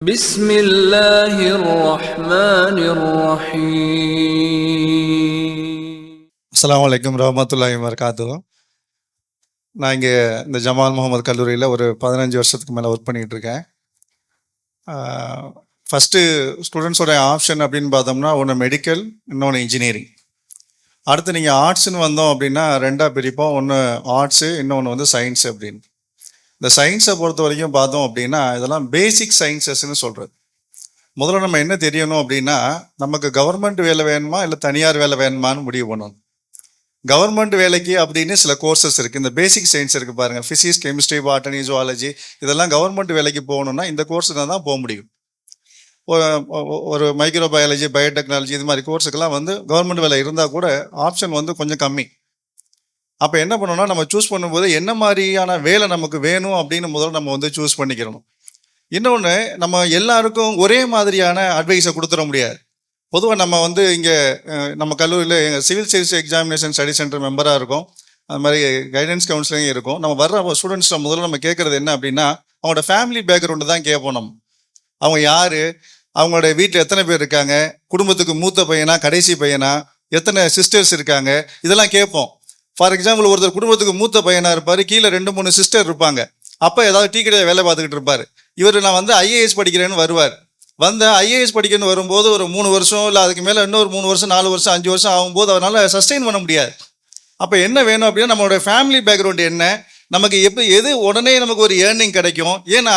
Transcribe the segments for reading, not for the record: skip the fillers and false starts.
بسم الله الرحمن الرحيم. அஸ்ஸலாமு அலைக்கும் வரஹ்மத்துல்லாஹி வபரகாத்துஹு. நான் இங்கே இந்த ஜமால் முகமது கல்லூரியில் ஒரு 15 வருஷத்துக்கு மேலே ஒர்க் பண்ணிகிட்டு இருக்கேன். ஃபஸ்ட்டு ஸ்டூடெண்ட்ஸோட ஆப்ஷன் அப்படின்னு பார்த்தோம்னா ஒன்று மெடிக்கல், இன்னொன்று இன்ஜினியரிங். அடுத்து நீங்கள் ஆர்ட்ஸ்னு வந்தோம் அப்படின்னா ரெண்டாக பிரிப்போம். ஒன்று ஆர்ட்ஸு, இன்னொன்று வந்து சயின்ஸு அப்படின்னு. இந்த சயின்ஸை பொறுத்த வரைக்கும் பார்த்தோம் அப்படின்னா இதெல்லாம் பேசிக் சயின்சஸ்ன்னு சொல்கிறது. முதல்ல நம்ம என்ன தெரியணும் அப்படின்னா நமக்கு கவர்மெண்ட் வேலை வேணுமா இல்லை தனியார் வேலை வேணுமான்னு முடிவு பண்ணணும். கவர்மெண்ட் வேலைக்கு அப்படின்னு சில கோர்சஸ் இருக்குது. இந்த பேசிக் சயின்ஸ் இருக்குது பாருங்கள், ஃபிசிக்ஸ், கெமிஸ்ட்ரி, பாட்டனி, ஜுவாலஜி, இதெல்லாம் கவர்மெண்ட் வேலைக்கு போகணுன்னா இந்த கோர்ஸுக்கு தான் போக முடியும். ஒரு மைக்ரோ பயாலஜி, பயோடெக்னாலஜி, இது மாதிரி கோர்ஸுக்கெல்லாம் வந்து கவர்மெண்ட் வேலை இருந்தால் கூட ஆப்ஷன் வந்து கொஞ்சம் கம்மி. அப்போ என்ன பண்ணணும்னா நம்ம சூஸ் பண்ணும்போது என்ன மாதிரியான வேலை நமக்கு வேணும் அப்படின்னு முதல்ல நம்ம வந்து சூஸ் பண்ணிக்கிறணும். இன்னொன்று, நம்ம எல்லாருக்கும் ஒரே மாதிரியான அட்வைஸை கொடுத்துட முடியாது. பொதுவாக நம்ம வந்து இங்கே நம்ம கல்லூரியில் எங்கள் civil service examination study centre மெம்பராக இருக்கும், அது மாதிரி கைடன்ஸ் கவுன்சிலிங் இருக்கும். நம்ம வர்ற ஸ்டூடெண்ட்ஸை முதல்ல நம்ம கேட்குறது என்ன அப்படின்னா அவங்களோட ஃபேமிலி பேக்ரவுண்டு தான் கேட்போம். அவங்க யார், அவங்களோட வீட்டில் எத்தனை பேர் இருக்காங்க, குடும்பத்துக்கு மூத்த பையனா கடைசி பையனா, எத்தனை சிஸ்டர்ஸ் இருக்காங்க, இதெல்லாம் கேட்போம். ஃபார் எக்ஸாம்பிள், ஒருத்தர் குடும்பத்துக்கு மூத்த பையனாக இருப்பார், கீழே 2-3 சிஸ்டர் இருப்பாங்க. அப்போ ஏதாவது டீ கடையில் வேலை பார்த்துக்கிட்டு இருப்பார். இவர் நான் வந்து ஐஏஎஸ் படிக்கிறேன்னு வருவார். ஐஏஎஸ் படிக்கணும்னு வரும்போது ஒரு 3 வருஷம் இல்லை அதுக்கு மேலே இன்னொரு 3 வருஷம் 4 வருஷம் 5 வருஷம் ஆகும்போது அவரால் சஸ்டெயின் பண்ண முடியாது. அப்போ என்ன வேணும் அப்படின்னா நம்மளோட ஃபேமிலி பேக்ரவுண்ட் என்ன, நமக்கு எது உடனே நமக்கு ஒரு ஏர்னிங் கிடைக்கும். ஏன்னா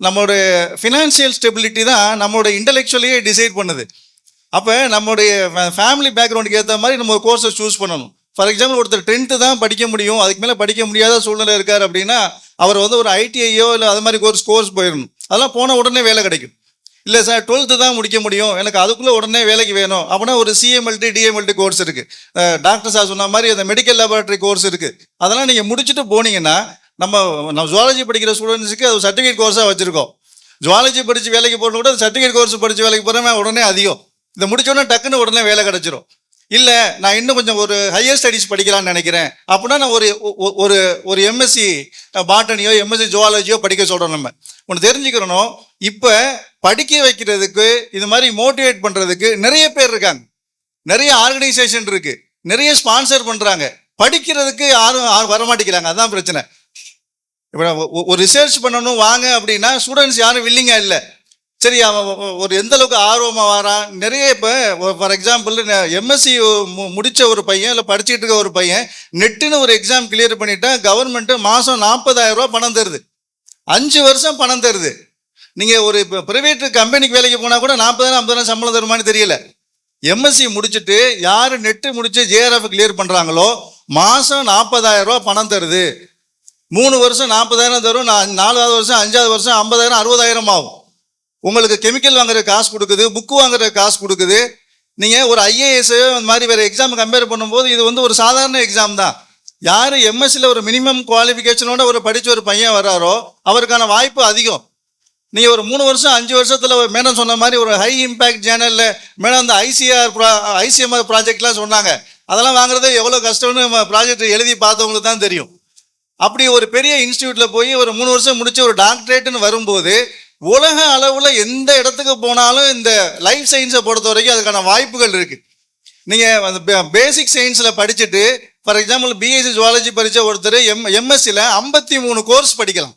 நம்மளுடைய ஃபினான்ஷியல் ஸ்டெபிலிட்டி தான் நம்மளோட இன்டெலெக்சுவலையே டிசைட் பண்ணுது. அப்போ நம்மளுடைய ஃபேமிலி பேக்ரவுண்டுக்கு ஏற்ற மாதிரி நம்ம ஒரு கோர்ஸை சூஸ் பண்ணணும். ஃபார் எக்ஸாம்பிள், ஒருத்தர் 10th தான் படிக்க முடியும், அதுக்கு மேலே படிக்க முடியாத சூழ்நிலை இருக்கார் அப்படின்னா அவர் வந்து ஒரு ஐடிஐயோ இல்லை அது மாதிரி கோர்ஸ் போயிடணும். அதெல்லாம் போன உடனே வேலை கிடைக்கும். இல்லை சார் 12th தான் முடிக்க முடியும், எனக்கு அதுக்குள்ளே உடனே வேலைக்கு வேணும் அப்படின்னா ஒரு சிஎம்எல்டி, டிஎம்எல்டி கோர்ஸ் இருக்குது. டாக்டர் சார் சொன்ன மாதிரி அந்த மெடிக்கல் லேபரேட்டரி கோர்ஸ் இருக்குது. அதெல்லாம் நீங்கள் முடிச்சுட்டு போனீங்கன்னா நம்ம ஜுவாலஜி படிக்கிற ஸ்டூடெண்ட்ஸுக்கு அது சர்டிஃபிகேட் கோர்ஸாக வச்சுருக்கோம். ஜுவாலஜி படித்து வேலைக்கு போகிறது கூட சர்டிஃபிகேட் கோர்ஸ் படித்து வேலைக்கு போகிறவன் உடனே அதிகம். இதை முடிச்சோடனே டக்குன்னு உடனே வேலை கிடச்சிரும். இல்லை நான் இன்னும் கொஞ்சம் ஒரு ஹையர் ஸ்டடீஸ் படிக்கலான்னு நினைக்கிறேன் அப்படின்னா நான் ஒரு எம்எஸ்சி பாட்டனியோ எம்எஸ்சி ஜுவாலஜியோ படிக்க சொல்கிறோம். நம்ம ஒன்று தெரிஞ்சுக்கிறணும், இப்போ படிக்க வைக்கிறதுக்கு இது மாதிரி மோட்டிவேட் பண்ணுறதுக்கு நிறைய பேர் இருக்காங்க, நிறைய ஆர்கனைசேஷன் இருக்குது, நிறைய ஸ்பான்சர் பண்ணுறாங்க. படிக்கிறதுக்கு யாரும் வரமாட்டேங்கிறாங்க, அதுதான் பிரச்சனை. இப்போ ஒரு ரிசர்ச் பண்ணணும் வாங்க அப்படின்னா ஸ்டூடெண்ட்ஸ் யாரும் வில்லிங்காக இல்லை. சரி, அவன் ஒரு எந்த அளவுக்கு ஆர்வமாக வரான். நிறைய இப்போ ஃபார் எக்ஸாம்பிள் எம்எஸ்சி முடித்த ஒரு பையன் இல்லை படிச்சுட்டு இருக்க ஒரு பையன் நெட்டுன்னு ஒரு எக்ஸாம் கிளியர் பண்ணிட்டா கவர்மெண்ட்டு மாதம் 40,000 ரூபா பணம் தருது, 5 வருஷம் பணம் தருது. நீங்கள் ஒரு இப்போ ப்ரைவேட் கம்பெனிக்கு வேலைக்கு போனால் கூட 40,000 50,000 சம்பளம் தருமானு தெரியல. எம்எஸ்சி முடிச்சுட்டு யார் நெட்டு முடிச்சு ஜேஆர்எஃப் கிளியர் பண்ணுறாங்களோ மாதம் 40,000 ரூபா பணம் தருது. 3 வருஷம் 40,000 தரும், 4வது வருஷம் 5வது வருஷம் 50,000 60,000 ஆகும். உங்களுக்கு கெமிக்கல் வாங்குற காசு கொடுக்குது, புக்கு வாங்குற காசு கொடுக்குது. நீங்கள் ஒரு ஐஏஎஸ் அந்த மாதிரி வேறு எக்ஸாம் கம்பேர் பண்ணும்போது இது வந்து ஒரு சாதாரண எக்ஸாம் தான். யார் எம்எஸ்சியில் ஒரு மினிமம் குவாலிஃபிகேஷனோட ஒரு படித்த ஒரு பையன் வர்றாரோ அவருக்கான வாய்ப்பு அதிகம். நீங்கள் ஒரு 3 வருஷம் 5 வருஷத்தில் மேடம் சொன்ன மாதிரி ஒரு ஹை இம்பேக்ட் சேனலில் மேடம் அந்த ஐசிஎம்ஆர் ப்ராஜெக்ட்லாம் சொன்னாங்க, அதெல்லாம் வாங்குறது எவ்வளோ கஷ்டம்னு ப்ராஜெக்ட் எழுதி பார்த்தவங்களுக்கு தான் தெரியும். அப்படி ஒரு பெரிய இன்ஸ்டியூட்டில் போய் ஒரு 3 வருஷம் முடிச்சு ஒரு டாக்டரேட்டுன்னு வரும்போது உலக அளவில் எந்த இடத்துக்கு போனாலும் இந்த லைஃப் சயின்ஸை பொறுத்த வரைக்கும் அதுக்கான வாய்ப்புகள் இருக்குது. நீங்கள் அந்த பேசிக் சயின்ஸில் படிச்சுட்டு ஃபார் எக்ஸாம்பிள் பிஎஸ்சி ஜுவாலஜி படித்த ஒருத்தர் எம்எஸ்சியில் 53 கோர்ஸ் படிக்கலாம்.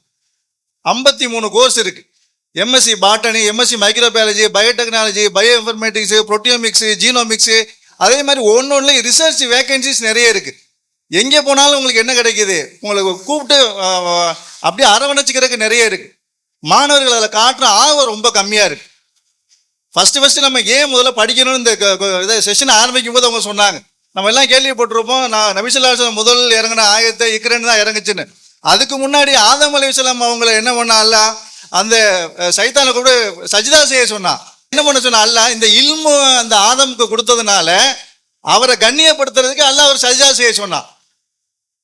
53 கோர்ஸ் இருக்குது. MSc botany, MSc microbiology, biotechnology, bio informatics, proteomics, genomics, அதே மாதிரி ஒன்று ரிசர்ச் வேகன்சிஸ் நிறைய இருக்குது. எங்கே போனாலும் உங்களுக்கு என்ன கிடைக்கிது, உங்களுக்கு கூப்பிட்டு அப்படியே அரவணைச்சிக்கிறதுக்கு நிறைய இருக்குது. மாணவர்கள் அதில் காட்டுற ஆர்வம் ரொம்ப கம்மியாக இருக்குது. ஃபஸ்ட்டு நம்ம ஏன் முதல்ல படிக்கணும்னு இந்த செஷன் ஆரம்பிக்கும் போது அவங்க சொன்னாங்க, நம்ம எல்லாம் கேள்விப்பட்டிருப்போம், நான் நபிசல்லாஹு முதல் இறங்கின ஆயத்தை இக்ரன்னு தான் இறங்குச்சுன்னு. அதுக்கு முன்னாடி ஆதம் அலைஹிஸ்ஸலாம் அவங்கள என்ன பண்ணா அல்லாஹ் அந்த சைத்தானை கூட சஜிதா செய்ய சொன்னான். என்ன பண்ண சொன்னா அல்லாஹ் இந்த இல்மு அந்த ஆதமுக்கு கொடுத்ததுனால அவரை கண்ணியப்படுத்துறதுக்கு அல்லாஹ் அவர் சஜிதா செய்ய சொன்னான்.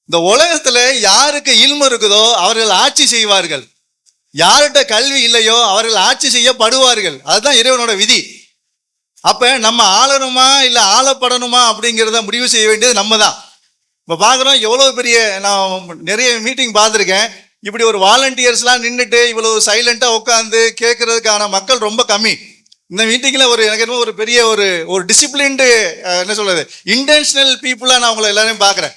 இந்த உலகத்தில் யாருக்கு இல்மு இருக்குதோ அவர்கள் ஆட்சி செய்வார்கள், யார்கிட்ட கல்வி இல்லையோ அவர்கள் ஆட்சி செய்யப்படுவார்கள். அதுதான் இறைவனோட விதி. அப்போ நம்ம ஆளணுமா இல்லை ஆளப்படணுமா அப்படிங்கிறத முடிவு செய்ய வேண்டியது நம்ம தான். இப்போ பார்க்குறோம் எவ்வளோ பெரிய, நான் நிறைய மீட்டிங் பார்த்துருக்கேன், இப்படி ஒரு வாலண்டியர்ஸ்லாம் நின்றுட்டு இவ்வளவு சைலண்டா உட்காந்து கேட்கறதுக்கான மக்கள் ரொம்ப கம்மி. இந்த மீட்டிங்ல எனக்கு என்ன ஒரு பெரிய ஒரு டிசிப்ளின்டு என்ன சொல்றது இன்டென்ஷனல் பீப்புளா நான் உங்களை எல்லாரையும் பாக்குறேன்.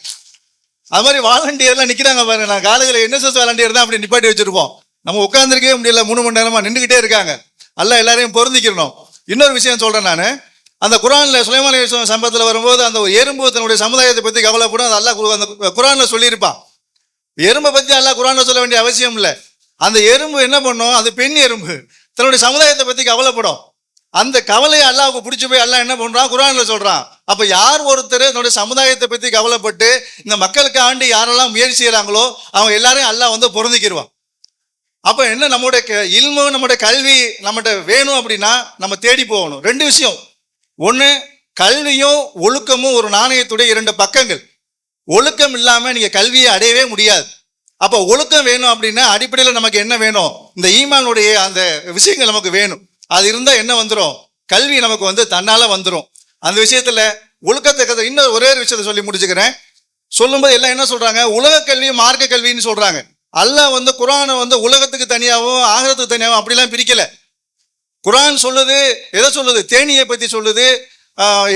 அது மாதிரி வாலண்டியர்லாம் நிக்கிறாங்க பாருங்க. நான் காலேஜில் NSS வாலண்டியர் தான் அப்படி நிப்பாட்டி வச்சிருப்போம். நம்ம உட்காந்துருக்கவே முடியல, 3 மணி நேரமா நின்றுகிட்டே இருக்காங்க. அல்ல எல்லாரையும் பொருந்திக்கிறணும். இன்னொரு விஷயம் சொல்றேன் நான், அந்த குரான்ல சுலைமான் அலைஹிஸ்ஸலாம் சம்பவத்தில் வரும்போது அந்த ஒரு எறும்பு தன்னுடைய சமுதாயத்தை பத்தி கவலைப்படும். அது அல்லாஹ் அந்த குரான்ல சொல்லியிருப்பான். எறும்பை பத்தி அல்லாஹ் குரான்ல சொல்ல வேண்டிய அவசியம் இல்லை. அந்த எறும்பு என்ன பண்ணும், அது பெண் எறும்பு தன்னுடைய சமுதாயத்தை பத்தி கவலைப்படும். அந்த கவலையை அல்லாஹ்வுக்கு பிடிச்சி போய் அல்லாஹ் என்ன பண்றான், குரான்ல சொல்றான். அப்ப யார் ஒருத்தர் தன்னுடைய சமுதாயத்தை பத்தி கவலைப்பட்டு இந்த மக்களுக்கு ஆண்டு யாரெல்லாம் முயற்சி செய்யறாங்களோ அவங்க எல்லாரையும் அல்லாஹ் பொருந்திக்கிடுவான். அப்ப என்ன, நம்முடைய இல்மு நம்முடைய கல்வி நம்மகிட்ட வேணும் அப்படின்னா நம்ம தேடி போகணும். 2 விஷயம். ஒண்ணு, கல்வியும் ஒழுக்கமும் ஒரு நாணயத்துடைய 2 பக்கங்கள். ஒழுக்கம் இல்லாம நீங்க கல்வியை அடையவே முடியாது. அப்ப ஒழுக்கம் வேணும் அப்படின்னா அடிப்படையில் நமக்கு என்ன வேணும், இந்த ஈமானுடைய அந்த விஷயங்கள் நமக்கு வேணும். அது இருந்தா என்ன வந்துடும், கல்வி நமக்கு தன்னால வந்துடும். அந்த விஷயத்துல ஒழுக்கத்தை இன்னும் ஒரே ஒரு விஷயத்த சொல்லி முடிச்சுக்கிறேன். சொல்லும்போது எல்லாம் என்ன சொல்றாங்க, உலக கல்வி மார்க்க கல்வின்னு சொல்றாங்க. அல்லாஹ் குர்ஆனை உலகத்துக்கு தனியாகவும் ஆகிரத்துக்கு தனியாகவும் அப்படிலாம் பிரிக்கல. குர்ஆன் சொல்லுது, எதை சொல்லுது, தேனியை பத்தி சொல்லுது,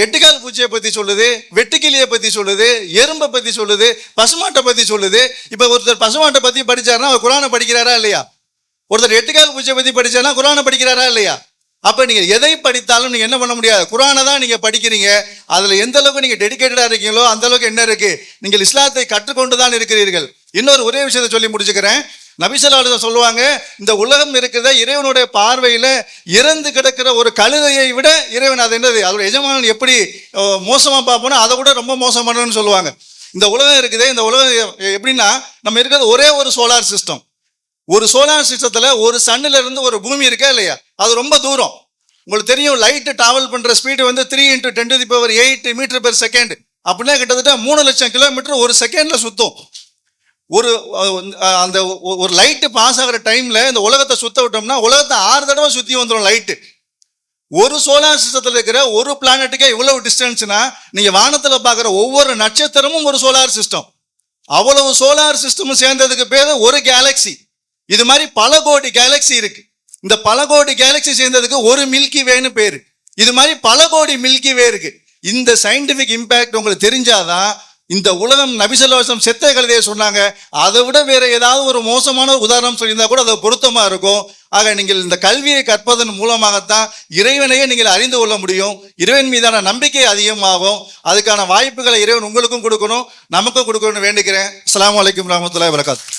எட்டுக்கால் பூச்சியை பத்தி சொல்லுது, வெட்டுக்கிளியை பத்தி சொல்லுது, எறும்பை பத்தி சொல்லுது, பசுமாட்டை பத்தி சொல்லுது. இப்ப ஒருத்தர் பசுமாட்டை பத்தி படிச்சாருன்னா அவர் குர்ஆனை படிக்கிறாரா இல்லையா? ஒருத்தர் எட்டுக்கால் பூச்சியை பத்தி படிச்சாருன்னா குர்ஆனை படிக்கிறாரா இல்லையா? அப்ப நீங்க எதை படித்தாலும் நீங்க என்ன பண்ண முடியாது, குர்ஆனை தான் நீங்க படிக்கிறீங்க. அதுல எந்த அளவுக்கு நீங்க டெடிகேட்டடா இருக்கீங்களோ அந்த அளவுக்கு என்ன இருக்கு, நீங்கள் இஸ்லாத்தை கற்றுக்கொண்டுதான் இருக்கிறீர்கள். இன்னொரு ஒரே விஷயத்தை சொல்லி முடிச்சுக்கிறேன். நபி ஸல்லல்லாஹு அலைஹி வஸல்லம் சொல்லுவாங்க, இந்த உலகம் இருக்கிற இறைவனுடைய பார்வையில இறந்து கிடக்கிற ஒரு கழுதையை விட இறைவன் அது என்னது, அதோட எஜமானன் எப்படி மோசமா பார்ப்போம்னா அதை விட ரொம்ப மோசமானன்னு சொல்லுவாங்க. இந்த உலகம் இருக்குது, இந்த உலகம் எப்படின்னா நம்ம இருக்கிறது ஒரே ஒரு சோலார் சிஸ்டம். ஒரு சோலார் சிஸ்டத்துல ஒரு சன்னுல இருந்து ஒரு பூமி இருக்கா இல்லையா, அது ரொம்ப தூரம். உங்களுக்கு தெரியும், லைட் டிராவல் பண்ற ஸ்பீடு 3 × 10⁸ மீட்டர்/செகண்ட். அப்படின்னா கிட்டத்தட்ட 3 லட்சம் கிலோமீட்டர் ஒரு செகண்ட்ல சுத்தும். அந்த ஒரு லைட்டு பாஸ் ஆகிற டைம்ல இந்த உலகத்தை சுத்த விட்டோம்னா உலகத்தை 6 தடவை சுத்தி வந்துடும் லைட்டு. ஒரு சோலார் சிஸ்டத்தில் இருக்கிற ஒரு பிளானட்டுக்கே இவ்வளவு டிஸ்டன்ஸ்னா நீங்க வானத்துல பாக்குற ஒவ்வொரு நட்சத்திரமும் ஒரு சோலார் சிஸ்டம். அவ்வளவு சோலார் சிஸ்டமும் சேர்ந்ததுக்கு பேரு ஒரு கேலக்சி. இது மாதிரி பல கோடி கேலக்சி இருக்கு. இந்த பல கோடி கேலக்சி சேர்ந்ததுக்கு ஒரு மில்கி வேன்னு பேரு. இது மாதிரி பல கோடி மில்கி வே இருக்கு. இந்த சயின்டிபிக் இம்பாக்ட் உங்களுக்கு தெரிஞ்சாதான் இந்த உலகம், நபி ஸல்லல்லாஹு அலைஹி வஸல்லம் செத்த கழுதையை சொன்னாங்க, அதை விட வேற ஏதாவது ஒரு மோசமான உதாரணம் சொல்லியிருந்தா கூட அது பொருத்தமா இருக்கும். ஆக நீங்கள் இந்த கல்வியை கற்பதன் மூலமாகத்தான் இறைவனையே நீங்கள் அறிந்து கொள்ள முடியும். இறைவன் மீதான நம்பிக்கை அதிகமாகும். அதுக்கான வாய்ப்புகளை இறைவன் உங்களுக்கும் கொடுக்கணும், நமக்கும் கொடுக்கணும்னு வேண்டிக்கிறேன். அஸ்ஸலாமு அலைக்கும் வரஹ்மத்துல்லாஹி வபரகாத்துஹு.